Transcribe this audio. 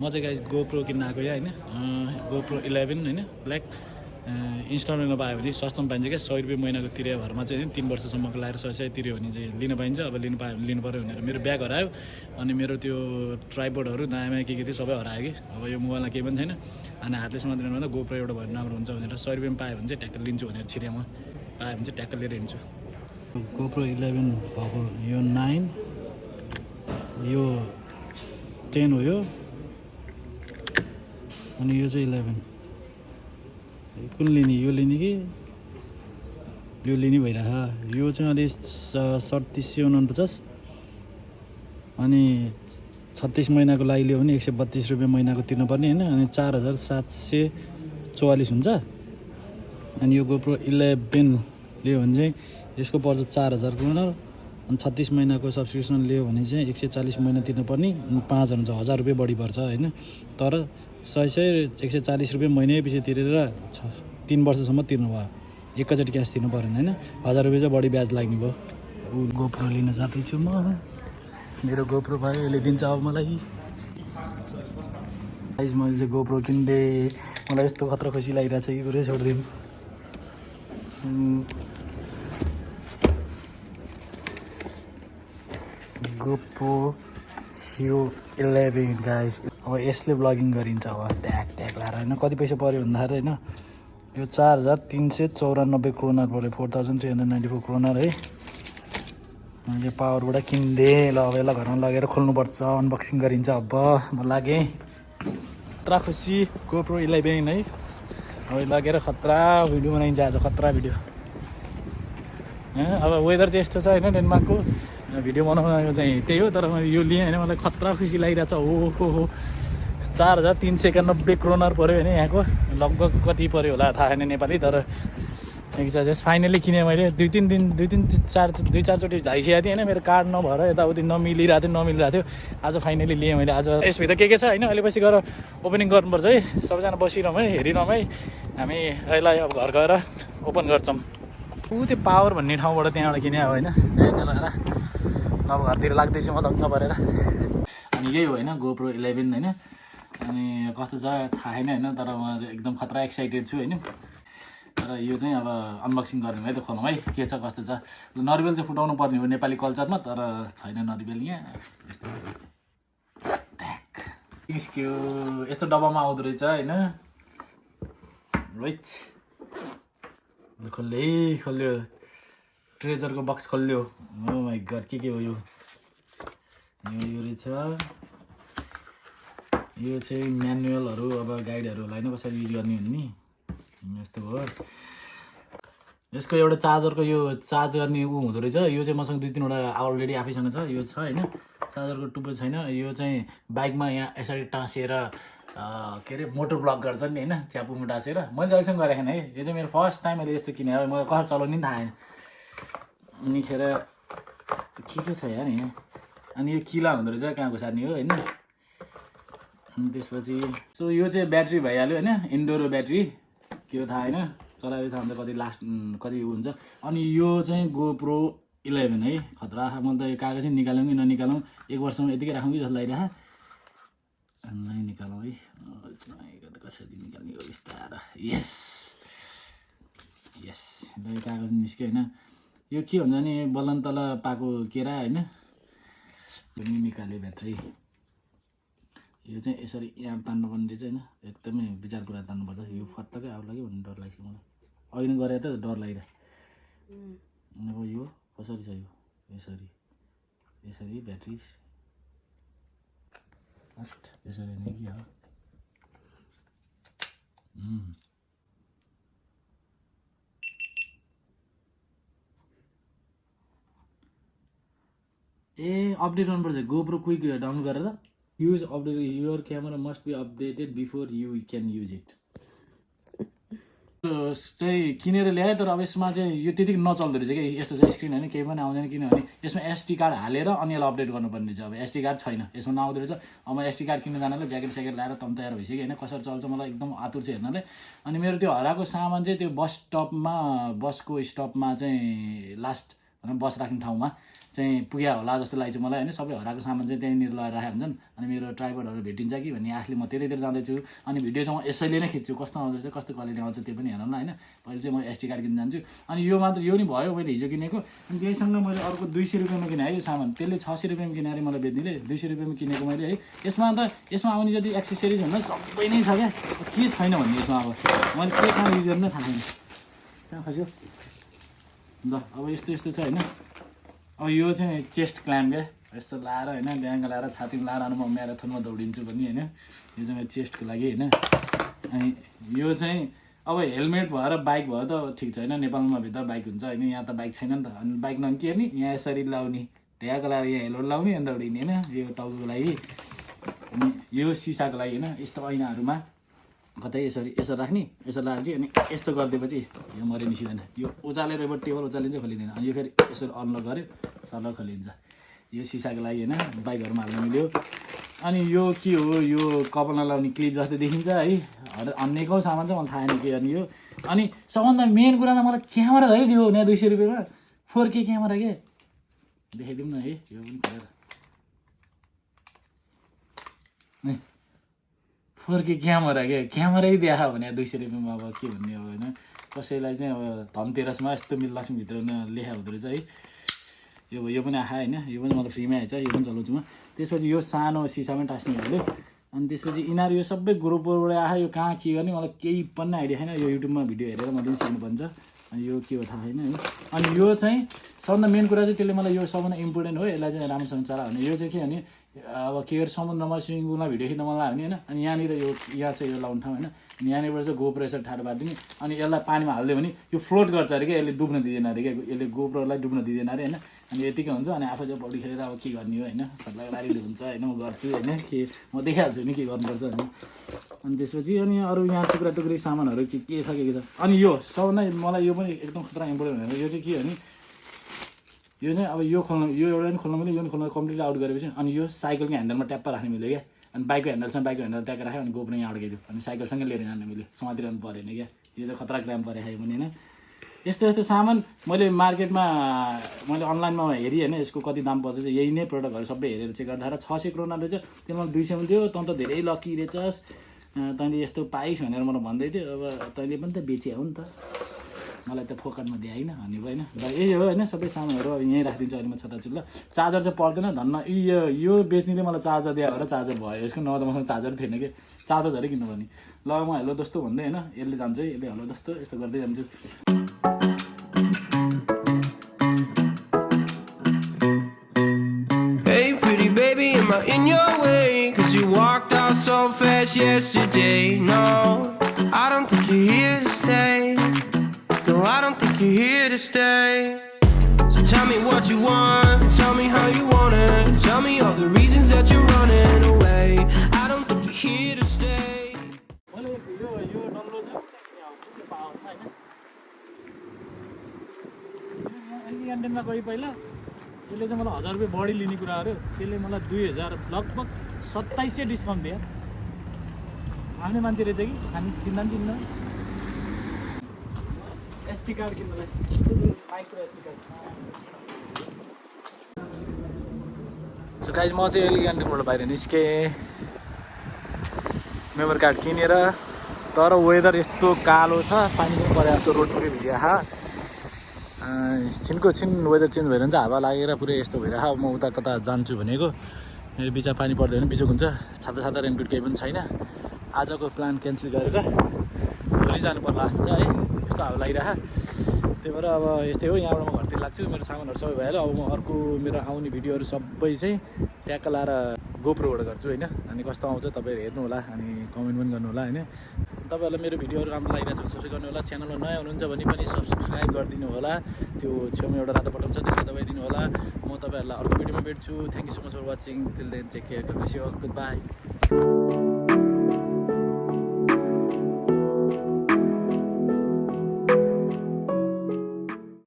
म चाहिँ guys GoPro किन्न आएको हैन गोप्रो 11 हैन ब्ल्याक इन्स्टलमेन्टमा पायो भने सस्तोमा पाइन्छ क्या 100 रुपैयाँ महिनाको तिरे भरमा चाहिँ 3 वर्षसम्मको लाएर 100 तिर्यो भने चाहिँ लिन पाइन्छ। अब लिनु पायो भने लिनु पर्यो भनेर मेरो ब्याग हरायो अनि मेरो त्यो ट्राइपोडहरू नयाँ के थियो सबै हरायो कि। अब यो मोबाइलमा केही पनि छैन अनि हातले समात्दैन भन्दा गोप्रो एउटा भयो राम्रो हुन्छ भनेर 100 रुपैयाँमा पायो भने चाहिँ ट्याक्क लिन्छु भनेर छिरे म पायो भने चाहिँ ट्याक्क लिएर हिँड्छु। गोप्रो 11 भएको यो 9 यो 10 हो यो अनि यो चाहिँ 11 कुन लिने यो लिने कि यो लिने भइरहेको यो चाहिँ अलि 3749 अनि 36 महिनाको लागि लियो भने 132 रुपियाँ महिनाको तिर्नुपर्ने हैन अनि 4744 हुन्छ। अनि यो गोप्रो 11 लियो भने चाहिँ यसको पर्छ 4000 क्रोनर अनि 36 महिनाको सब्सक्रिप्सन लियो भने चाहिँ 140 महिना तिर्नुपर्ने अनि 5000 हुन्छ 1000 रुपियाँ बढी पर्छ हैन। तर 140 रुपियाँ महिनै पछि तिरेर 3 वर्षसम्म तिर्नु भयो एकैचोटि क्यास तिर्नु परेन हैन 1000 रुपियाँ चाहिँ बढी ब्याज लाग्ने भयो। गोप्रो लिन जाँदैछु म मेरो गोप्रो भयो यसले दिन्छ अब मलाई गाइस। मैले चाहिँ गोप्रो किन्दे मलाई यस्तो खतरा खुसी लागिरहेछ कि पुरै छोड्दिउँ। गोप्रो हियो 11 गाइस अब यसले ब्लगिङ गरिन्छ अब ट्याग ट्याग लाएर हैन। कति पैसा पर्यो भन्दाखेरि हैन यो 4394 क्रोनर पर्यो 4394 क्रोनर है। मैले पावरबाट किन्दे ल अब यसलाई घरमा लगेर खोल्नुपर्छ अनबक्सिङ गरिन्छ। अब म लागेँ खतरा खुसी गोप्रो 11 है अब लगेर खतरा भिडियो बनाइन्छ आज खतरा भिडियो। अब वेदर चाहिँ यस्तो छ हैन डेनमार्कको भिडियो बनाउनु चाहिँ त्यही हो तर मैले यो लिएँ हैन मलाई खतरा खुसी लागिरहेछ। हो 4391 क्रोनर पर्यो हैन यहाँको लगभग कति पर्यो होला थाहा छैन नेपाली तर एक्सर्साइज फाइनली किनेँ मैले 2-4चोटि झाइसकेको थिएँ हैन मेरो कार्ड नभएर यताउति नमिलिरहेको थियो आज फाइनली लिएँ मैले। आज यसभित्र के छ हैन अहिले पछि गएर ओपनिङ गर्नुपर्छ है सबैजना बसिरहँ है हेरिरहँ है हामी यसलाई अब घर गएर ओपन गर्छौँ। त्यो पावर भन्ने ठाउँबाट त्यहाँबाट किने हो हैन लगाएर अब घरतिर लाग्दैछु म दङ्ग परेर। अनि यही हो हैन गोप्रो 11 हैन अनि कस्तो छ थाहा छैन हैन तर म एकदम खतरा एक्साइटेड छु हैन। तर यो चाहिँ अब अनबक्सिङ गर्ने है त खोलौँ है के छ कस्तो छ। नरिवल चाहिँ फुटाउनु पर्ने हो नेपाली कल्चरमा तर छैन नरिवल यहाँ निस्क्यो यस्तो डब्बामा आउँदो रहेछ हैन राइट खोल्यो ट्रेजरको बक्स खोल्यो। ओ माई गड के हो यो रहेछ यो चाहिँ म्यानुअलहरू अब गाइडहरू होला हैन कसरी युज गर्ने भन्ने यस्तो हो। यसको एउटा चार्जरको यो चार्ज गर्ने हुँदो रहेछ यो चाहिँ मसँग 2-3 वटा अलरेडी आफैसँग छ यो छ हैन चार्जरको टुप्पो छैन यो चाहिँ बाइकमा यहाँ यसरी टाँसेर के अरे मोटर ब्लक गर्छ नि हैन च्यापुमा टाँसेर मैले अहिलेसम्म गरेको छैन है यो चाहिँ मेरो फर्स्ट टाइम मैले यस्तो किने अब मलाई कसरी चलाउने नि थाहा छैन। अनि खेर के छ यार यहाँ अनि यो किला हुँदो रहेछ कहाँ घुसार्ने हो हैन। अनि त्यसपछि सो यो चाहिँ ब्याट्री भइहाल्यो हैन इन्डोर ब्याट्री के हो थाहा हैन चलाएपछि थाहा हुन्छ कति लास्ट कति हुन्छ। अनि यो चाहिँ गोप्रो 11 है खतरा मैले त यो कागज चाहिँ निकालौँ कि ननिकालौँ 1 वर्षमा यतिकै राखौँ कि जस्तो लागिरहेको अनि निकालौँ है कसरी निकाल्ने हो बिस्तार यस यो कागज निस्क्यो हैन यो के हुन्छ नि बल्ल तल पाएको केरा हैन यो निकाल्यो ब्याट्री यो चाहिँ यसरी यहाँ तान्नुपर्ने रहेछ हैन एकदमै विचार कुरा तान्नुपर्छ यो फत्तकै आउट लाग्यो भन्ने डर लाग्छ मलाई अहिले गरे त डर लागिरहेको। अब यो कसरी छ यो यसरी ब्याट्री यसरी नै कि हो ए अपडेट गर्नुपर्छ गोप्रो क्विक डाउनलोड गरेर use update your camera must be updated before you can use it चाहिँ किनेर ल्याएँ तर अब यसमा चाहिँ यो त्यतिकै नचल्दो रहेछ कि यस्तो चाहिँ स्क्रिन होइन केही पनि आउँदैन किनभने यसमा एसडी कार्ड हालेर अनि यसलाई अपडेट गर्नुपर्ने रहेछ। अब एसडी कार्ड छैन यसमा नआउँदो रहेछ अब म एसडी कार्ड किन्न जानाले ज्याकेट स्याकेट लगाएर तम तयार भइसक्यो होइन कसरी चल्छ मलाई एकदम आतुर छ हेर्नले। अनि मेरो त्यो हराएको सामान चाहिँ त्यो बसको स्टपमा चाहिँ लास्ट भनौँ बस राख्ने ठाउँमा चाहिँ पुग्या होला जस्तो लाग्छ मलाई होइन। सबै हराएको सामान चाहिँ त्यहीँनिर लगाएर राखेको हुन्छन्। अनि मेरो ट्राइपडहरू भेटिन्छ कि भन्ने आशले म त्यतैतिर जाँदैछु। अनि भिडियो चाहिँ म यसैले नै खिच्छु, कस्तो आउँदैछ कस्तो क्वालिटी आउँछ त्यो पनि हेरौँ न होइन। पहिले चाहिँ म SD कार्ड किन्न जान्छु। अनि यो मात्र यो नि भयो मैले हिजो किनेको। अनि त्यहीसँग मैले अर्को 200 रुपियाँमा किने है यो सामान, त्यसले 600 रुपियाँमा किनेर मलाई बेच्नेले 200 रुपियाँमा किनेको मैले है। यसमा आउने जति एक्सेसरिज भन्दा सबै नै छ क्या, के छैन भन्ने यसमा अब मैले के कहाँ युज गर्न थाहा छैन। कहाँ खस्यो ल, अब यस्तो छ होइन। अब यो चाहिँ चेस्ट क्ल्याम्प क्या, यस्तो लाएर होइन ड्याङ्ग लाएर छातीमा लाएर अनि म म्याराथनमा दौडिन्छु पनि होइन। यो चाहिँ मेरो चेस्टको लागि होइन। अनि यो चाहिँ अब हेलमेट भएर बाइक भयो त ठिक छैन, नेपालमा भित्र बाइक हुन्छ होइन, यहाँ त बाइक छैन नि त। अनि बाइकमा के गर्ने, यहाँ यसरी लाउने ढ्याक लाएर यहाँ हेलमेट लाउने अनि दौडिने होइन, यो टाउको लागि। अनि यो सिसाको लागि होइन, यस्तो ऐनाहरूमा कतै यसो राख्ने, यसो लाएर चाहिँ अनि यस्तो गरिदिएपछि यो मरे निस्किँदैन। यो उचालेर अब टेबल उचालिन्छ खोलिँदैन। अनि यो फेरि यसो अनलक गऱ्यो सर्ल खोलिन्छ। यो सिसाको लागि होइन, बाइकहरूमा हाल्नु मिल्यो। अनि यो के हो, यो कपालमा लाउने क्लिप जस्तो देखिन्छ है, अन्यको सामान चाहिँ मलाई थाहा छैन के गर्ने यो। अनि सबभन्दा मेन कुरा त मलाई क्यामेरा है दियो यहाँ 200 रुपियाँमा 4K क्यामेरा के, देखाइदिउँ न है यो पनि खोलेर। 4K क्यामेरा के, क्यामेरै देखा भने 200 रुपियाँमा अब के भन्ने अब होइन। कसैलाई चाहिँ अब धनतेरसमा यस्तो लक्ष्मीभित्र लेखा हुँदो रहेछ है। यो पनि आहा होइन, यो पनि मलाई फ्रीमा आएछ, यो पनि चलाउँछु म। त्यसपछि यो सानो सिसामै टास्ने भयो। अनि त्यसपछि यिनीहरू यो सबै ग्रुपबाट आयो, यो कहाँ के गर्ने मलाई केही पनि आइडिया छैन। यो युट्युबमा भिडियो हेरेर मैले सिक्नुपर्छ। अनि यो के हो थाहा छैन है। अनि यो चाहिँ सबभन्दा मेन कुरा चाहिँ त्यसले मलाई यो सबभन्दा इम्पोर्टेन्ट हो, यसलाई चाहिँ राम्रोसँग चला भने। यो चाहिँ के भने अब के अरे समुद्रमा स्विमिङ पुलमा भिडियो खिच्न मन लाग्यो भने होइन, अनि यहाँनिर यहाँ चाहिँ यो लाउने ठाउँ होइन, अनि यहाँनिरबाट चाहिँ गोप्रो यसरी ठाडो पारिदिने। अनि यसलाई पानीमा हालिदियो भने यो फ्लोट गर्छ अरे क्या, यसले डुब्न दिँदैन अरे क्या, यसले गोप्रोलाई डुब्न दिँदैन अरे होइन। अनि यतिकै हुन्छ। अनि आफू चाहिँ पौडी खेलेर अब के गर्ने हो होइन, सबलाई लारिलो हुन्छ होइन, म गर्छु होइन, के म देखाइहाल्छु नि के गर्नुपर्छ होइन। अनि त्यसपछि अनि अरू यहाँ टुक्रा टुक्री सामानहरू के छ के छ। अनि यो सबभन्दा मलाई यो पनि एकदम खतरा इम्पोर्टेन्ट भनेर यो चाहिँ के भने यो चाहिँ अब यो खोल्नु, यो एउटा पनि खोल्नु मिल्यो, यो पनि खोल्नु कम्प्लिटली आउट गरेपछि अनि यो साइकलको ह्यान्डलमा ट्याप्प राख्नु मिल्यो क्या। अनि बाइकको ह्यान्डलसँग बाइकको ह्यान्डल ट्याक्क राख्यो अनि गोप्रो यहाँ अड्काइदियो, अनि साइकलसँगै लिएर जानु मिल्यो, समातिरहनु परेन क्या। यो चाहिँ खतरा क्राम परे खायो भने होइन। यस्तो सामान मैले मार्केटमा मैले अनलाइनमा हेरेँ होइन, यसको कति दाम पर्दैछ, यही नै प्रडक्टहरू सबै हेरेर चेक गर्दा 600 करोड रहेछ। त्यो मलाई 200 मा दियो। तँ त धेरै लकी रहेछस्, तैँले यस्तो पाइस् भनेर मलाई भन्दै थियो। अब तैँले पनि त बेचे हो नि त, मलाई त फोकटमा दिए होइन भन्ने होइन। र यही हो होइन, सबै सामानहरू अब यहीँ राखिदिन्छु अहिले म छताछु ल। चार्जर चाहिँ पर्दैन धन्न, यो बेच्नेले मलाई चार्जर दियो भएर चार्जर भयो यसको, नभए त मसँग चार्जर थिएन कि, चार्जर धेरै किन्नुपर्ने। ल म हेलो दोस्तो भन्दै होइन, यसले जान्छ है, यसले हेलो दोस्तो यस्तो गर्दै जान्छु। Hey pretty baby, am I in your way? Cause you walked out so fast yesterday. No, I don't think you're here to stay. No, I don't think you're here to stay. So tell me what you want, tell me how you want it. Tell me all the reasons that you're running away. I don't think you're here to stay. क्यान्टिनमा गएँ पहिला, यसले चाहिँ मलाई 1000 रुपियाँ बढी लिने कुराहरू, त्यसले मलाई 2000 लगभग 2700 डिस्काउन्ट दियो। आउने मान्छे रहेछ कि, हामी चिन्दा पनि चिन्दैन। SD कार्ड किन्नुलाई micro SD card. So guys म चाहिँ अहिले क्यान्टिनबाट बाहिर निस्केँ मेमोरी कार्ड किनेर। तर वेदर यस्तो कालो छ, पानी पनि परेको छ, रोड पुरै भिज्या। छिनको छिन वेदर चेन्ज भएर चाहिँ हावा लागेर पुरै यस्तो भइरहेको। म उता कता जान्छु भनेको, बिचमा पानी पर्दैन बिचोक हुन्छ, छाता रेनकोट केही पनि छैन। आजको प्लान क्यान्सल गरेर भोलि जानु पर्ला जस्तो छ है, यस्तो हावा लागिरहेको। त्यही भएर अब यस्तै हो, यहाँबाट म घरतिर लाग्छु। मेरो सामानहरू सबै भइहाल्यो। अब म अर्को मेरो आउने भिडियोहरू सबै चाहिँ ट्याक्क लाएर गोप्रोबाट गर्छु होइन। अनि कस्तो आउँछ तपाईँहरू हेर्नु होला, अनि कमेन्ट पनि गर्नु होला होइन। तपाईँहरूलाई मेरो भिडियोहरू राम्रो लागिरहेको छ भने सब्सक्राइब गर्नु होला। च्यानलमा नयाँ हुनुहुन्छ भने पनि सब्सक्राइब गरिदिनु होला। त्यो छेउमा एउटा रातो बटन छ, त्यसमा दबाइदिनु होला। म तपाईँहरूलाई अर्को भिडियोमा भेट्छु। Thank you so much for watching. Till then take care, God bless you all, good by.